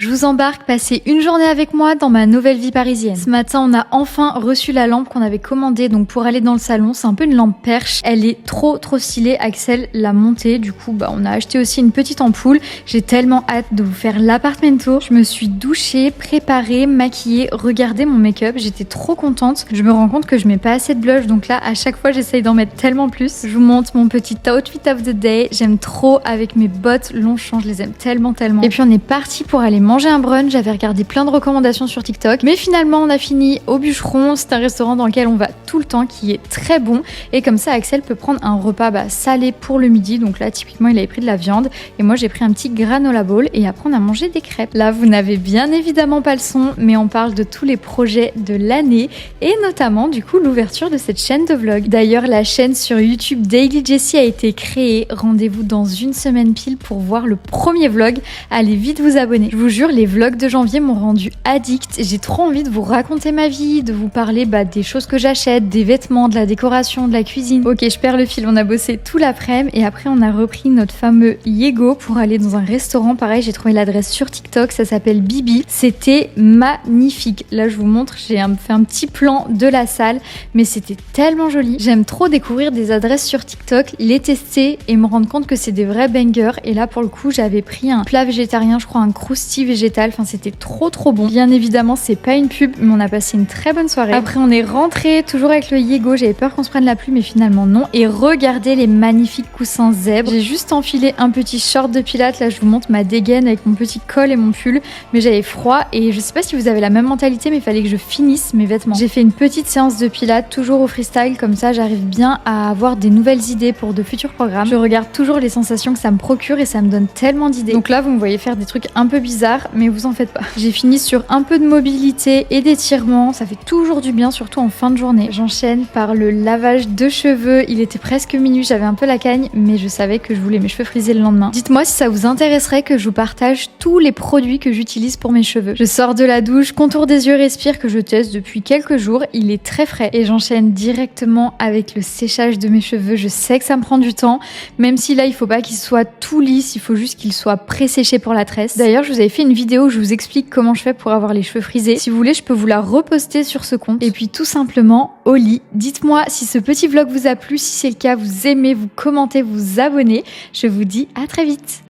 Je vous embarque passer une journée avec moi dans ma nouvelle vie parisienne. Ce matin, on a enfin reçu la lampe qu'on avait commandée donc pour aller dans le salon. C'est un peu une lampe perche. Elle est trop stylée. Axel l'a montée. Du coup, on a acheté aussi une petite ampoule. J'ai tellement hâte de vous faire l'appartement tour. Je me suis douchée, préparée, maquillée, regardez mon make-up. J'étais trop contente. Je me rends compte que je mets pas assez de blush. Donc là, à chaque fois, j'essaye d'en mettre tellement plus. Je vous montre mon petit outfit of the day. J'aime trop avec mes bottes Longchamp. Je les aime tellement. Et puis on est parti pour aller manger un brunch. J'avais regardé plein de recommandations sur TikTok. Mais finalement, on a fini au Bûcheron. C'est un restaurant dans lequel on va tout le temps, qui est très bon. Et comme ça, Axel peut prendre un repas salé pour le midi. Donc là, typiquement, il avait pris de la viande. Et moi, j'ai pris un petit granola bowl. Et après, on a mangé des crêpes. Là, vous n'avez bien évidemment pas le son, mais on parle de tous les projets de l'année. Et notamment, du coup, l'ouverture de cette chaîne de vlog. D'ailleurs, la chaîne sur YouTube Daily Jessie a été créée. Rendez-vous dans une semaine pile pour voir le premier vlog. Allez vite vous abonner. Je vous jure, les vlogs de janvier m'ont rendu addict. J'ai trop envie de vous raconter ma vie, de vous parler des choses que j'achète, des vêtements, de la décoration, de la cuisine. Ok, je perds le fil. On a bossé tout l'après-midi et après on a repris notre fameux Yego pour aller dans un restaurant. Pareil, j'ai trouvé l'adresse sur TikTok. Ça s'appelle Bibi. C'était magnifique. Là, je vous montre. J'ai fait un petit plan de la salle, mais c'était tellement joli. J'aime trop découvrir des adresses sur TikTok, les tester et me rendre compte que c'est des vrais bangers. Et là, pour le coup, j'avais pris un plat végétarien, je crois un crousti végétal. Enfin, c'était trop bon. Bien évidemment, c'est pas une pub, mais on a passé une très bonne soirée. Après, on est rentré toujours avec le Yego. J'avais peur qu'on se prenne la pluie, mais finalement non. Et regardez les magnifiques coussins zèbres. J'ai juste enfilé un petit short de pilates. Là, je vous montre ma dégaine avec mon petit col et mon pull. Mais j'avais froid et je sais pas si vous avez la même mentalité, mais il fallait que je finisse mes vêtements. J'ai fait une petite séance de pilates, toujours au freestyle. Comme ça, j'arrive bien à avoir des nouvelles idées pour de futurs programmes. Je regarde toujours les sensations que ça me procure et ça me donne tellement d'idées. Donc là, vous me voyez faire des trucs un peu bizarres, mais vous en faites pas. J'ai fini sur un peu de mobilité et d'étirement. Ça fait toujours du bien, surtout en fin de journée. J'enchaîne par le lavage de cheveux. Il était presque minuit, j'avais un peu la cagne, mais je savais que je voulais mes cheveux frisés le lendemain. Dites-moi si ça vous intéresserait que je vous partage tous les produits que j'utilise pour mes cheveux. Je sors de la douche, contour des yeux, respire que je teste depuis quelques jours. Il est très frais et j'enchaîne directement avec le séchage de mes cheveux. Je sais que ça me prend du temps, même si là, il faut pas qu'il soit tout lisse, il faut juste qu'il soit pré-séché pour la tresse. D'ailleurs, je vous avais fait une vidéo où je vous explique comment je fais pour avoir les cheveux frisés. Si vous voulez, je peux vous la reposter sur ce compte. Et puis tout simplement, au lit, dites-moi si ce petit vlog vous a plu. Si c'est le cas, vous aimez, vous commentez, vous abonnez. Je vous dis à très vite.